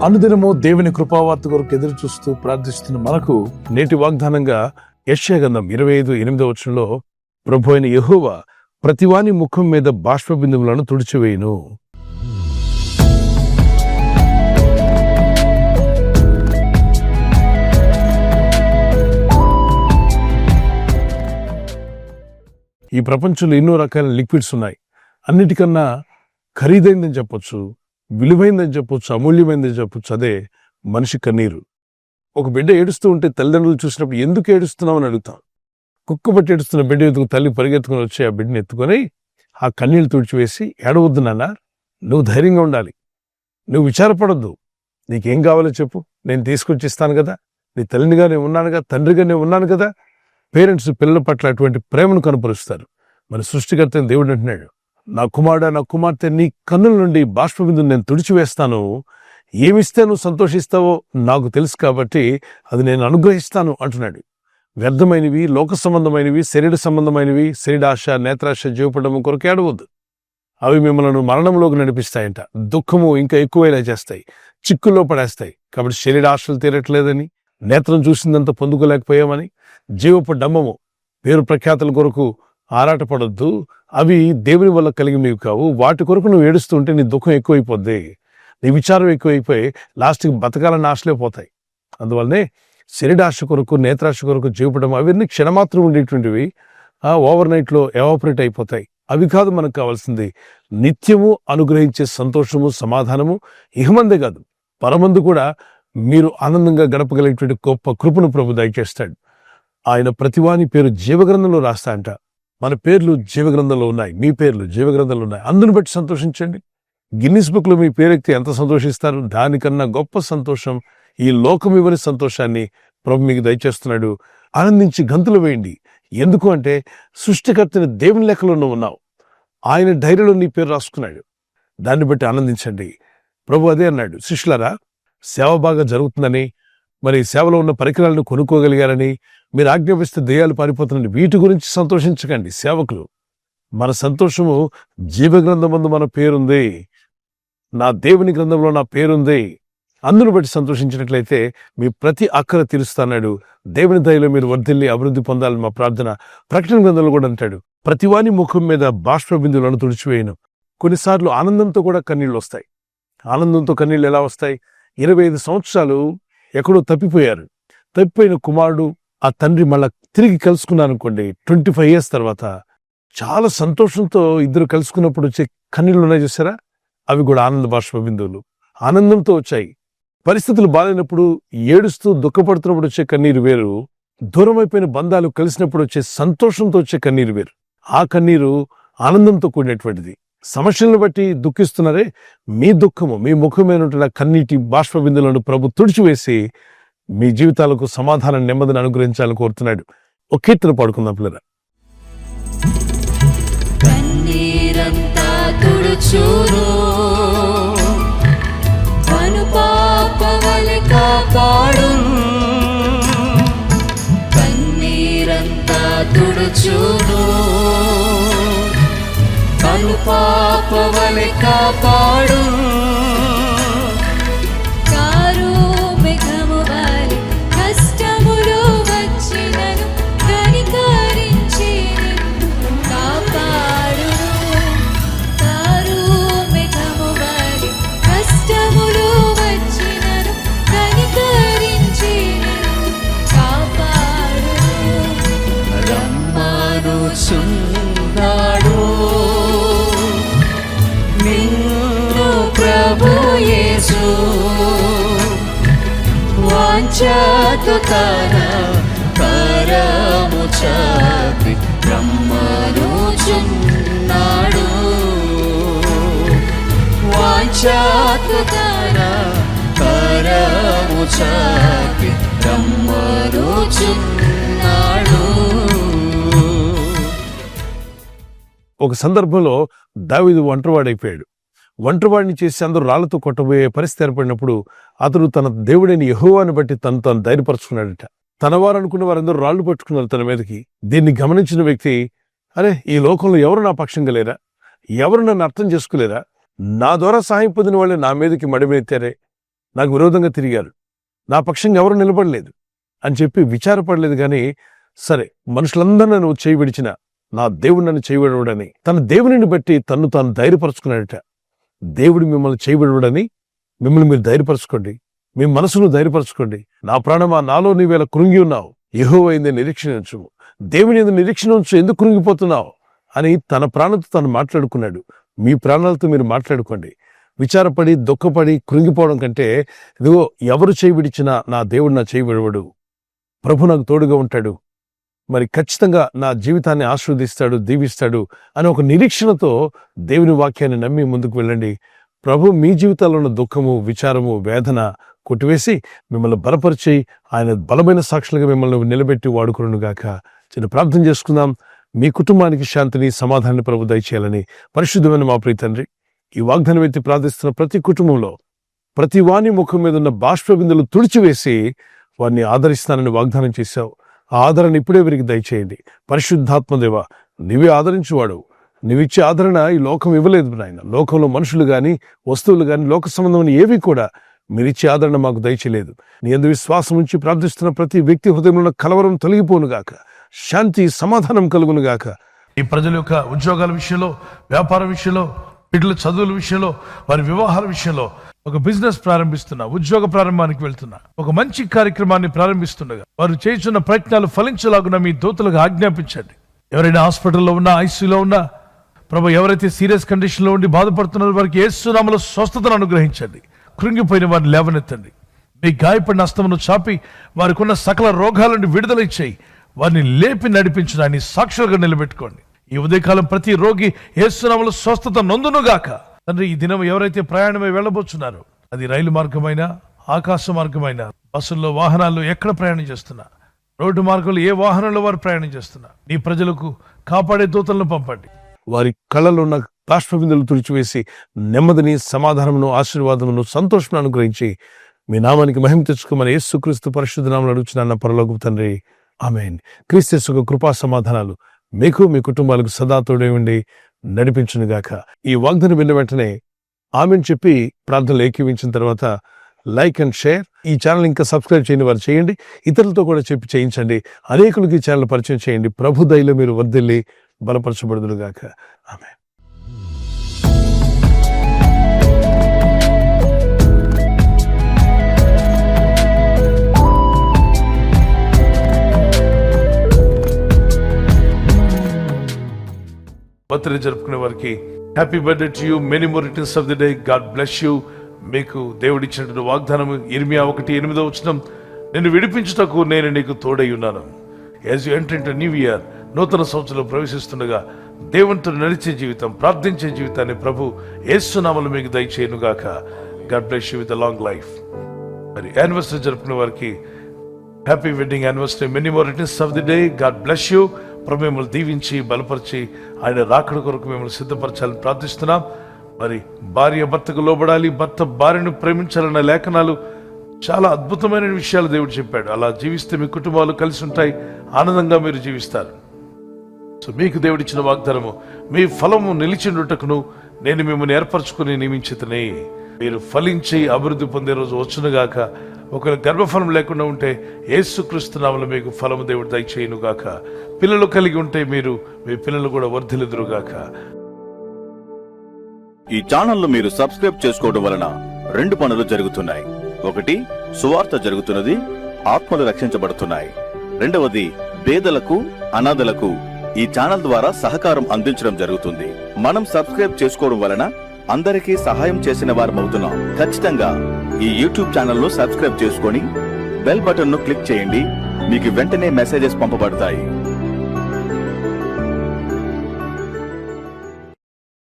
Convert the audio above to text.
అనుదినము దేవుని కృపావార్త కొరకు ఎదురు చూస్తూ ప్రార్థిస్తున్న మనకు నేటి వాగ్దానంగా యెషయా గ్రంథం 25:8 ప్రభు అయిన యెహోవా ప్రతివాని ముఖం మీద బాష్ప బిందువులను తుడిచివేయును. ఈ ప్రపంచంలో ఎన్నో రకాల లిక్విడ్స్ ఉన్నాయి. అన్నిటికన్నా ఖరీదైందని చెప్పొచ్చు, విలువైందని చెప్పొచ్చు, అమూల్యమైందని చెప్పొచ్చు. అదే మనిషి కన్నీరు. ఒక బిడ్డ ఏడుస్తూ ఉంటే తల్లిదండ్రులు చూసినప్పుడు ఎందుకు ఏడుస్తున్నావు అని అడుగుతాం. కుక్కబట్టి ఏడుస్తున్న బిడ్డ ఎత్తుకు తల్లి పరిగెత్తుకుని వచ్చి ఆ బిడ్డని ఎత్తుకొని ఆ కన్నీళ్ళు తుడిచివేసి, ఏడవద్దు నాన్న, నువ్వు ధైర్యంగా ఉండాలి, నువ్వు విచారపడొద్దు, నీకేం కావాలో చెప్పు, నేను తీసుకొచ్చి ఇస్తాను కదా, నీ తల్లినిగా నేను ఉన్నానుగా, తండ్రిగా నేను ఉన్నాను కదా. పేరెంట్స్ పిల్లల పట్ల అటువంటి ప్రేమను కనపరుస్తారు. మరి సృష్టికర్త దేవుడు అంటున్నాడు, నా కుమారుడా, నా కుమార్తె, నీ కన్నుల నుండి బాష్పబిందును నేను తుడిచివేస్తాను. ఏమిస్తే నువ్వు సంతోషిస్తావో నాకు తెలుసు కాబట్టి అది నేను అనుగ్రహిస్తాను అంటున్నాడు. వ్యర్థమైనవి, లోక సంబంధమైనవి, శరీర సంబంధమైనవి, శరీరాశ, నేత్రాశ, జీవపడము కొరకు ఏడవద్దు. అవి మిమ్మల్ని మరణంలోకి నడిపిస్తాయంట. దుఃఖము ఇంకా ఎక్కువైనా చేస్తాయి, చిక్కుల్లో పడేస్తాయి. కాబట్టి శరీరాశలు తీరట్లేదని, నేత్రం చూసిందంతా పొందుకోలేకపోయామని, జీవపు డంబము, పేరు ప్రఖ్యాతుల కొరకు ఆరాటపడొద్దు. అవి దేవుని వల్ల కలిగినవి కావు. వాటి కొరకు నువ్వు ఏడుస్తూ ఉంటే నీ దుఃఖం ఎక్కువైపోద్ది, నీ విచారం ఎక్కువైపోయి లాస్ట్కి బతకాలని ఆశలే పోతాయి. అందువల్లనే శరీరాశ కొరకు, నేత్రాశ కొరకు, జీవపడం అవన్నీ క్షణమాత్రం ఉండేటువంటివి ఓవర్ నైట్లో ఎవాపరేట్ అయిపోతాయి. అవి కాదు మనకు కావాల్సింది. నిత్యము అనుగ్రహించే సంతోషము, సమాధానము ఇహమందే కాదు పరమందు కూడా మీరు ఆనందంగా గడపగలిగేటువంటి గొప్ప కృపను ప్రభు దయచేస్తాడు. ఆయన ప్రతివాని పేరు జీవగ్రంథంలో రాస్తా అంట. మన పేర్లు జీవగ్రంథంలో ఉన్నాయి, మీ పేర్లు జీవగ్రంథంలో ఉన్నాయి. అందుని బట్టి సంతోషించండి. గిన్నిస్ బుక్ లో మీ పేరెక్కితే ఎంత సంతోషిస్తారు. దానికన్నా గొప్ప సంతోషం, ఈ లోకం ఇవ్వని సంతోషాన్ని ప్రభు మీకు దయచేస్తున్నాడు. ఆనందించి గంతులు వేయండి. ఎందుకు అంటే సృష్టికర్తని దేవుని లెక్కలో నువ్వు ఉన్నావు. ఆయన డైరీలో నీ పేరు రాసుకున్నాడు. దాన్ని బట్టి ఆనందించండి. ప్రభు అదే అన్నాడు, శిష్యులారా, సేవ బాగా జరుగుతుందని, మరి సేవలో ఉన్న పరికరాలను కొనుక్కోగలిగారని, మీరు ఆజ్ఞాపిస్తే దెయ్యాలు పారిపోతున్నాయి, వీటి గురించి సంతోషించకండి. సేవకులు, మన సంతోషము జీవగ్రంథమందు మన పేరుంది, నా దేవుని గ్రంథంలో నా పేరుంది. అందును బట్టి సంతోషించినట్లయితే మీ ప్రతి అక్కర తీరుస్తాడు. దేవుని దయలో మీరు వర్ధిల్లి అభివృద్ధి పొందాలని మా ప్రార్థన. ప్రకటన గ్రంథంలో కూడా అంటాడు, ప్రతివాని ముఖం మీద బాష్ప బిందువులను తుడిచివేయను. కొన్నిసార్లు ఆనందంతో కూడా కన్నీళ్ళు వస్తాయి. ఆనందంతో కన్నీళ్ళు ఎలా వస్తాయి? 25 సంవత్సరాలు ఎక్కడో తప్పిపోయారు. తప్పిపోయిన కుమారుడు ఆ తండ్రి మళ్ళా తిరిగి కలుసుకున్నారనుకోండి, 25 years తర్వాత చాలా సంతోషంతో ఇద్దరు కలుసుకున్నప్పుడు వచ్చే కన్నీళ్ళు ఉన్నాయి చూసారా, అవి కూడా ఆనంద బాష్ప బిందువులు. ఆనందంతో వచ్చాయి. పరిస్థితులు బాగాలేనప్పుడు ఏడుస్తూ దుఃఖపడుతున్నప్పుడు వచ్చే కన్నీరు వేరు, దూరం అయిపోయిన బంధాలు కలిసినప్పుడు వచ్చే సంతోషంతో వచ్చే కన్నీరు వేరు. ఆ కన్నీరు ఆనందంతో కూడినటువంటిది. సమస్యలను బట్టి దుఃఖిస్తున్నారే, మీ దుఃఖము, మీ ముఖమైనటువంటి కన్నీటి బాష్ప బిందువులను ప్రభు తుడిచివేసి మీ జీవితాలకు సమాధానం, నెమ్మదిని అనుగ్రహించాలని కోరుతున్నాడు. ఒక కీర్తన పాడుకుందాం పిల్లరా. కన్నీరంతా తుడుచును, కనుపాపవలె కాపాడును. కన్నీరంతా తుడుచును, కనుపాపవలె కాపాడును. కారు మేఘము వలె కష్టములు వచ్చినను కనికరించి నిన్ను కాపాడును. కారు మేఘము వలె కష్టములు వచ్చినను కనికరించి నిన్ను కాపాడును. రమ్మనుచున్నాడు నిన్ను ప్రభు యేసు, వాంఛతో తన కరము చాపి రమ్మనుచున్నాడు. వాంఛతో తన కరము చాపి రమ్మనుచున్నాడు. ఒక సందర్భంలో దావీదు ఒంటరివాడైపోయాడు. ఒంటరివాడిని చేసి అందరూ రాళ్లతో కొట్టబోయే పరిస్థితి ఏర్పడినప్పుడు అతడు తన దేవుడైన యెహోవాను బట్టి తను ధైర్యపరచుకున్నాడట. తన వారు అనుకున్న వారందరూ రాళ్లు పట్టుకున్నారు తన మీదకి. దీన్ని గమనించిన వ్యక్తి, అరే, ఈ లోకంలో ఎవరు నా పక్షంగా లేరా, ఎవరు నన్ను అర్థం చేసుకోలేరా, నా ద్వారా సహాయం పొందిన వాళ్ళే నా మీదకి మడిమెత్తారే, నాకు విరోధంగా తిరిగారు, నా పక్షంగా ఎవరు నిలబడలేదు అని చెప్పి విచారపడలేదు. కానీ సరే, మనుషులందరూ నన్ను చేయి విడిచిన నా దేవుడు నన్ను చేయబడవడని తన దేవునిని బట్టి తన్ను తాను ధైర్యపరచుకున్నాడట. దేవుడు మిమ్మల్ని చేయబడవడని మిమ్మల్ని మీరు ధైర్యపరచుకోండి, మీ మనసును ధైర్యపరచుకోండి. నా ప్రాణమా, నాలో నీవేళ కృంగి ఉన్నావు, యెహోవా యందు నిరీక్షణ ఉంచు, దేవుని యందు నిరీక్షణ ఉంచు, ఎందుకు కృంగిపోతున్నావు అని తన ప్రాణంతో తను మాట్లాడుకున్నాడు. మీ ప్రాణాలతో మీరు మాట్లాడుకోండి. విచారపడి దుఃఖపడి కృంగిపోవడం కంటే, ఇదిగో ఎవరు చేయి విడిచినా నా దేవుడు నా చేయి విడవడు, ప్రభు నాకు తోడుగా ఉంటాడు, మరి ఖచ్చితంగా నా జీవితాన్ని ఆశీర్వదిస్తాడు, దీవిస్తాడు అని ఒక నిరీక్షణతో దేవుని వాక్యాన్ని నమ్మి ముందుకు వెళ్ళండి. ప్రభు మీ జీవితాల్లో ఉన్న దుఃఖము, విచారము, వేదన కొట్టివేసి మిమ్మల్ని బలపరిచి ఆయన బలమైన సాక్షులుగా మిమ్మల్ని నిలబెట్టి వాడుకునుగాక. చిన్న ప్రార్థన చేసుకుందాం. మీ కుటుంబానికి శాంతిని, సమాధానాన్ని ప్రభు దయచేయాలని పరిశుద్ధమైన మా ప్రియ తండ్రి, ఈ వాగ్దానం ఎత్తి ప్రార్థిస్తున్న ప్రతి కుటుంబంలో ప్రతి వాని ముఖం మీద ఉన్న బాష్ప బిందులు తుడిచివేసి వారిని ఆదరిస్తానని వాగ్దానం చేశావు. ఆ ఆదరణ ఇప్పుడే వీరికి దయచేయండి. పరిశుద్ధాత్మదేవ, నీవే ఆదరించువాడు. నీవిచ్చే ఆదరణ ఈ లోకం ఇవ్వలేదు నాయన. లోకంలో మనుషులు గాని, వస్తువులు గాని, లోక సంబంధమైన ఏవి కూడా మీరిచ్చే ఆదరణ మాకు దయచేయలేదు. నీ యందు విశ్వాసం ఉంచి ప్రార్థిస్తున్న ప్రతి వ్యక్తి హృదయంలో కలవరం తొలగిపోనుగాక, శాంతి సమాధానం కలుగునుగాక. ఈ ప్రజల యొక్క ఉద్యోగాల విషయంలో, వ్యాపార విషయంలో, బిడ్డల చదువుల విషయంలో, వారి వివాహాల విషయంలో ఒక బిజినెస్ ప్రారంభిస్తున్నా, ఉద్యోగ ప్రారంభానికి వెళ్తున్నా, ఒక మంచి కార్యక్రమాన్ని ప్రారంభిస్తుండగా వారు చేస్తున్న ప్రయత్నాలు ఫలించలాగున మీ దూతలకు ఆజ్ఞాపించండి. ఎవరైనా హాస్పిటల్లో ఉన్నా, ఐసీయూలో ఉన్నా, ప్రభు ఎవరైతే సీరియస్ కండిషన్లో ఉండి బాధపడుతున్నారో వారికి యేసు నామములో స్వస్థతను అనుగ్రహించండి. కృంగిపోయిన వారిని లేవనెత్తండి. మీ గాయపడిన హస్తమును చాపి వారికి ఉన్న సకల రోగాల నుండి విడుదల ఇచ్చేయి. వారిని లేపి నడిపించిన ఆయన సాక్షులుగా నిలబెట్టుకోండి. ఈ ఉదయకాలం ప్రతి రోగి యేసు నామములో స్వస్థత నొందునుగాక. తండ్రి, ఈ దినం ఎవరైతే ప్రయాణమై వెళ్ళబోతున్నారో, అది రైలు మార్గమైనా, ఆకాశ మార్గమైనా, బస్సుల్లో, వాహనాల్లో ఎక్కడ ప్రయాణం చేస్తున్నా, రోడ్డు మార్గంలో ఏ వాహనంలో వారు ప్రయాణం చేస్తున్నా, నీ ప్రజలకు కాపాడే దూతలను పంపండి. వారి కళ్ళలో ఉన్న బాష్పబిందులు తుడిచివేసి నెమ్మదిని, సమాధానమును, ఆశీర్వాదమును, సంతోషమును అనుగ్రహించి మీ నామానికి మహిమ తెచ్చుకోమని యేసుక్రీస్తు పరిశుద్ధ నామములో అడుగుచున్నాను పరలోకపు తండ్రి, ఆమేన్. క్రీస్తు యేసు కృపా సమాధానాలు మీకు, మీ కుటుంబాలకు సదా తోడై ఉండి నడిపించునుగాక. ఈ వాగ్దానం విన్న వెంటనే ఆమెన్ చెప్పి ప్రార్థనలు ఏకీవించిన తర్వాత లైక్ అండ్ షేర్. ఈ ఛానల్ ఇంకా సబ్స్క్రైబ్ చేయని వారు చేయండి. ఇతరులతో కూడా చెప్పి చేయించండి. అనేకులకు ఈ ఛానల్ పరిచయం చేయండి. ప్రభు దయలో మీరు వర్ధిల్లి బలపరచబడుదురుగాక. ఆమేన్. బర్త్డే జరుపుకునే వారికి happy birthday to you, many more returns of the day, God bless you. మీకు దేవుడు ఇచ్చినటువంటి వాగ్దానం ఇర్మియా 1:8 నేను విడిపించుటకు నేను నీకు తోడై ఉన్నాను. As you enter into new year, నూతన సంవత్సరంలో ప్రవేశిస్తుండగా దేవునితో నడిచే జీవితం, ప్రార్థించే జీవితాన్ని ప్రభు యేసు నామములో మీకు దయచేయునుగాక. God bless you with a long life. మరి యానివర్సరీ జరుపుకునే వారికి happy wedding anniversary, many more returns of the day, God bless you. ప్రభు మిమ్మల్ని దీవించి బలపరిచి ఆయన రాకడ కొరకు మిమ్మల్ని సిద్ధపరచాలని ప్రార్థిస్తున్నాం. మరి భార్య భర్తకు లోబడాలి, భర్త భార్యను ప్రేమించాలన్న లేఖనాలు చాలా అద్భుతమైన విషయాలు దేవుడు చెప్పాడు. అలా జీవిస్తే మీ కుటుంబాలు కలిసి ఉంటాయి, ఆనందంగా మీరు జీవిస్తారు. సో మీకు దేవుడిచ్చిన వాగ్దానము, మీ ఫలము నిలిచిండుటకును నేను మిమ్మల్ని ఏర్పరచుకుని నియమించితనే. మీరు ఫలించి అభివృద్ధి పొందే రోజు వచ్చునుగాక. ఒకవేళ గర్భఫలం లేకుండా ఉంటే యేసుక్రీస్తు నామములో మీకు ఫలము దేవుడు దయచేయునుగాక. పిల్లలు కలిగి ఉంటే మీరు, మీ పిల్లలు కూడా వర్ధిల్లుదురుగాక. ఈ ఛానల్ మీరు సబ్స్క్రైబ్ చేసుకోవడం వలన 2 పనులు జరుగుతున్నాయి. ఒకటి, సువార్త జరుగుతున్నది, ఆత్మలు రక్షించబడుతున్నాయి. రెండవది, పేదలకు, అనాథలకు ఈ ఛానల్ ద్వారా సహకారం అందించడం జరుగుతుంది. మనం సబ్స్క్రైబ్ చేసుకోవడం వలన అందరికీ సహాయం చేసిన వారమవుతున్నాం. ఖచ్చితంగా ఈ యూట్యూబ్ ఛానల్ ను సబ్స్క్రైబ్ చేసుకొని బెల్ బటన్ ను క్లిక్ చేయండి. మీకు వెంటనే మెసేజెస్ పంపబడతాయి.